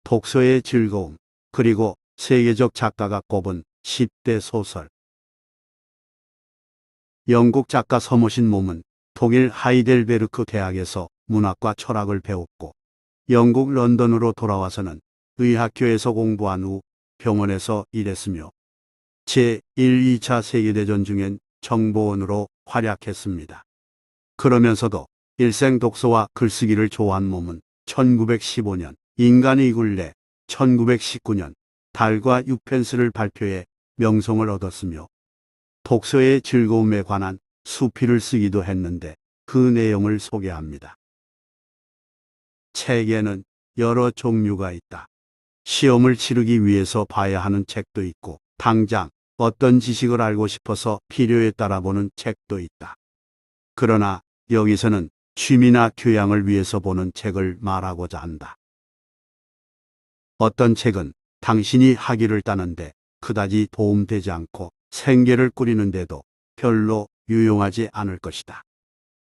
독서의 즐거움, 그리고 세계적 작가가 꼽은 10대 소설. 영국 작가 서머신 몬은 독일 하이델베르크 대학에서 문학과 철학을 배웠고 영국 런던으로 돌아와서는 의학교에서 공부한 후 병원에서 일했으며 제1, 2차 세계대전 중엔 정보원으로 활약했습니다. 그러면서도 일생 독서와 글쓰기를 좋아한 몬은 1915년 인간의 굴레, 1919년 달과 유펜스를 발표해 명성을 얻었으며 독서의 즐거움에 관한 수필을 쓰기도 했는데 그 내용을 소개합니다. 책에는 여러 종류가 있다. 시험을 치르기 위해서 봐야 하는 책도 있고 당장 어떤 지식을 알고 싶어서 필요에 따라 보는 책도 있다. 그러나 여기서는 취미나 교양을 위해서 보는 책을 말하고자 한다. 어떤 책은 당신이 학위를 따는데 그다지 도움되지 않고 생계를 꾸리는데도 별로 유용하지 않을 것이다.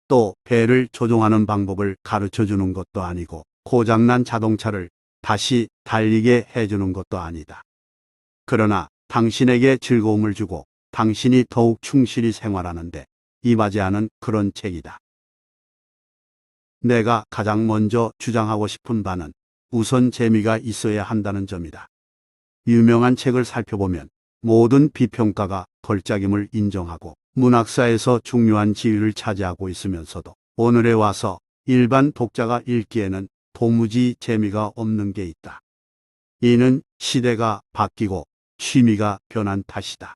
또 배를 조종하는 방법을 가르쳐 주는 것도 아니고 고장난 자동차를 다시 달리게 해주는 것도 아니다. 그러나 당신에게 즐거움을 주고 당신이 더욱 충실히 생활하는데 이바지하는 그런 책이다. 내가 가장 먼저 주장하고 싶은 바는 우선 재미가 있어야 한다는 점이다. 유명한 책을 살펴보면 모든 비평가가 걸작임을 인정하고 문학사에서 중요한 지위를 차지하고 있으면서도 오늘에 와서 일반 독자가 읽기에는 도무지 재미가 없는 게 있다. 이는 시대가 바뀌고 취미가 변한 탓이다.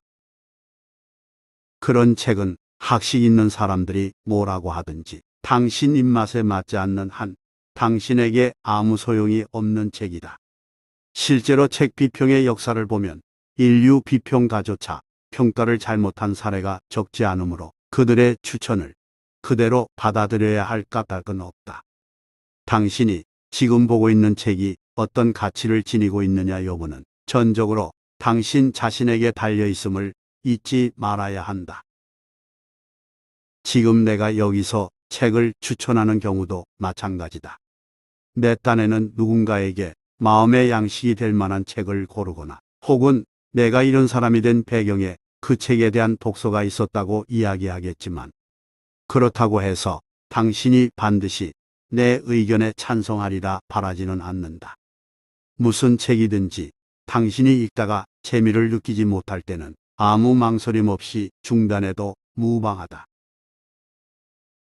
그런 책은 학식 있는 사람들이 뭐라고 하든지 당신 입맛에 맞지 않는 한 당신에게 아무 소용이 없는 책이다. 실제로 책 비평의 역사를 보면 인류 비평가조차 평가를 잘못한 사례가 적지 않으므로 그들의 추천을 그대로 받아들여야 할 까닭은 없다. 당신이 지금 보고 있는 책이 어떤 가치를 지니고 있느냐 여부는 전적으로 당신 자신에게 달려있음을 잊지 말아야 한다. 지금 내가 여기서 책을 추천하는 경우도 마찬가지다. 내 딴에는 누군가에게 마음의 양식이 될 만한 책을 고르거나 혹은 내가 이런 사람이 된 배경에 그 책에 대한 독서가 있었다고 이야기하겠지만 그렇다고 해서 당신이 반드시 내 의견에 찬성하리라 바라지는 않는다. 무슨 책이든지 당신이 읽다가 재미를 느끼지 못할 때는 아무 망설임 없이 중단해도 무방하다.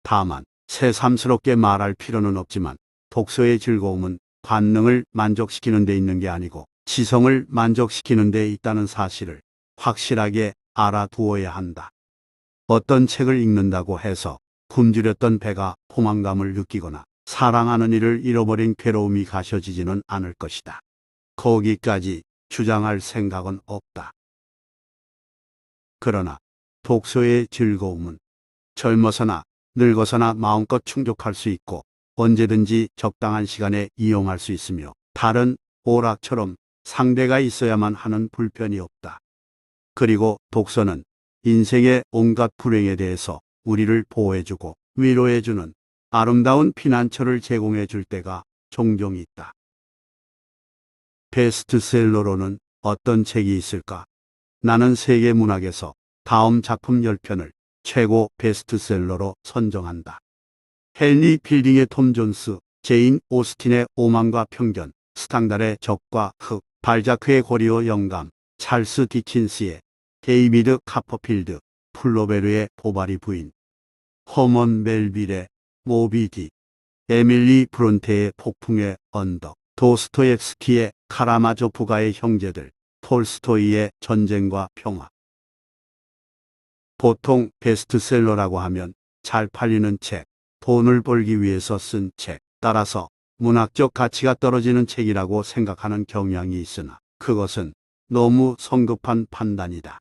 다만 새삼스럽게 말할 필요는 없지만 독서의 즐거움은 관능을 만족시키는 데 있는 게 아니고 지성을 만족시키는 데 있다는 사실을 확실하게 알아두어야 한다. 어떤 책을 읽는다고 해서 굶주렸던 배가 포만감을 느끼거나 사랑하는 이를 잃어버린 괴로움이 가셔지지는 않을 것이다. 거기까지 주장할 생각은 없다. 그러나 독서의 즐거움은 젊어서나 늙어서나 마음껏 충족할 수 있고 언제든지 적당한 시간에 이용할 수 있으며 다른 오락처럼 상대가 있어야만 하는 불편이 없다. 그리고 독서는 인생의 온갖 불행에 대해서 우리를 보호해주고 위로해주는 아름다운 피난처를 제공해줄 때가 종종 있다. 베스트셀러로는 어떤 책이 있을까? 나는 세계 문학에서 다음 작품 10편을 최고 베스트셀러로 선정한다. 헨리 필딩의 톰 존스, 제인 오스틴의 오만과 편견, 스탕달의 적과 흑, 발자크의 고리와 영감, 찰스 디킨스의 데이비드 카퍼필드, 플로베르의 보바리 부인, 허먼 멜빌의 모비 딕, 에밀리 브론테의 폭풍의 언덕, 도스토옙스키의 카라마조프가의 형제들, 톨스토이의 전쟁과 평화. 보통 베스트셀러라고 하면 잘 팔리는 책, 돈을 벌기 위해서 쓴 책, 따라서 문학적 가치가 떨어지는 책이라고 생각하는 경향이 있으나 그것은 너무 성급한 판단이다.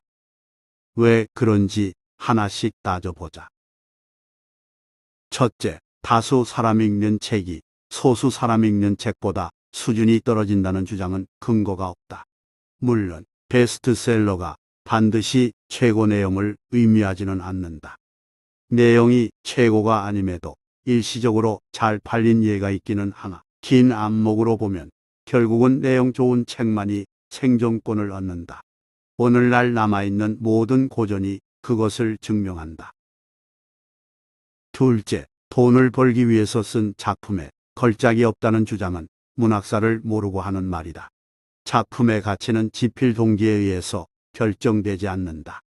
왜 그런지 하나씩 따져보자. 첫째, 다수 사람이 읽는 책이 소수 사람이 읽는 책보다 수준이 떨어진다는 주장은 근거가 없다. 물론 베스트셀러가 반드시 최고 내용을 의미하지는 않는다. 내용이 최고가 아님에도 일시적으로 잘 팔린 예가 있기는 하나 긴 안목으로 보면 결국은 내용 좋은 책만이 생존권을 얻는다. 오늘날 남아있는 모든 고전이 그것을 증명한다. 둘째, 돈을 벌기 위해서 쓴 작품에 걸작이 없다는 주장은 문학사를 모르고 하는 말이다. 작품의 가치는 지필 동기에 의해서 결정되지 않는다.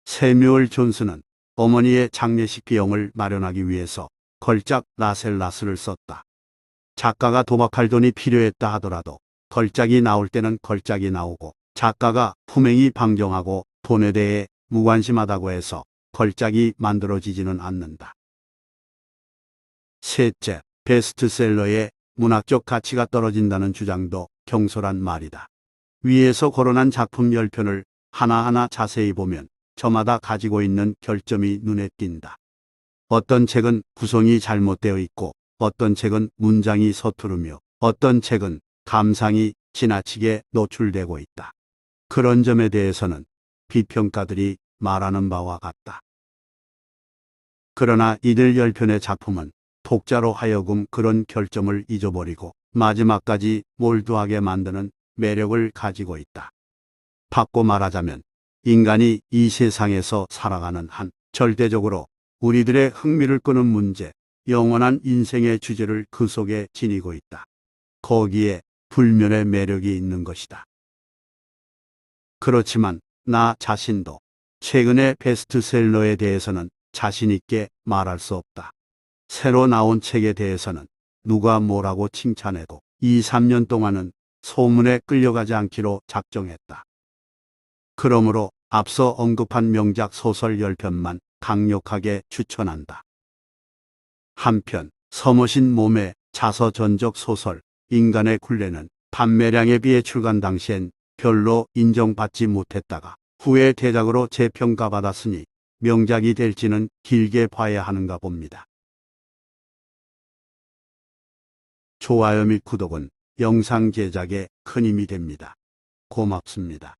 세뮤얼 존스는 어머니의 장례식 비용을 마련하기 위해서 걸작 라셀라스를 썼다. 작가가 도박할 돈이 필요했다 하더라도 걸작이 나올 때는 걸작이 나오고, 작가가 품행이 방정하고 돈에 대해 무관심하다고 해서 걸작이 만들어지지는 않는다. 셋째, 베스트셀러의 문학적 가치가 떨어진다는 주장도 경솔한 말이다. 위에서 거론한 작품 10편을 하나하나 자세히 보면 저마다 가지고 있는 결점이 눈에 띈다. 어떤 책은 구성이 잘못되어 있고, 어떤 책은 문장이 서투르며, 어떤 책은 감상이 지나치게 노출되고 있다. 그런 점에 대해서는 비평가들이 말하는 바와 같다. 그러나 이들 10편의 작품은 독자로 하여금 그런 결점을 잊어버리고 마지막까지 몰두하게 만드는 매력을 가지고 있다. 바꿔 말하자면 인간이 이 세상에서 살아가는 한, 절대적으로 우리들의 흥미를 끄는 문제, 영원한 인생의 주제를 그 속에 지니고 있다. 거기에 불면의 매력이 있는 것이다. 그렇지만 나 자신도 최근의 베스트셀러에 대해서는 자신 있게 말할 수 없다. 새로 나온 책에 대해서는 누가 뭐라고 칭찬해도 2, 3년 동안은 소문에 끌려가지 않기로 작정했다. 그러므로 앞서 언급한 명작 소설 10편만 강력하게 추천한다. 한편 서머신 몸의 자서전적 소설 인간의 굴레는 판매량에 비해 출간 당시엔 별로 인정받지 못했다가 후에 대작으로 재평가받았으니 명작이 될지는 길게 봐야 하는가 봅니다. 좋아요 및 구독은 영상 제작에 큰 힘이 됩니다. 고맙습니다.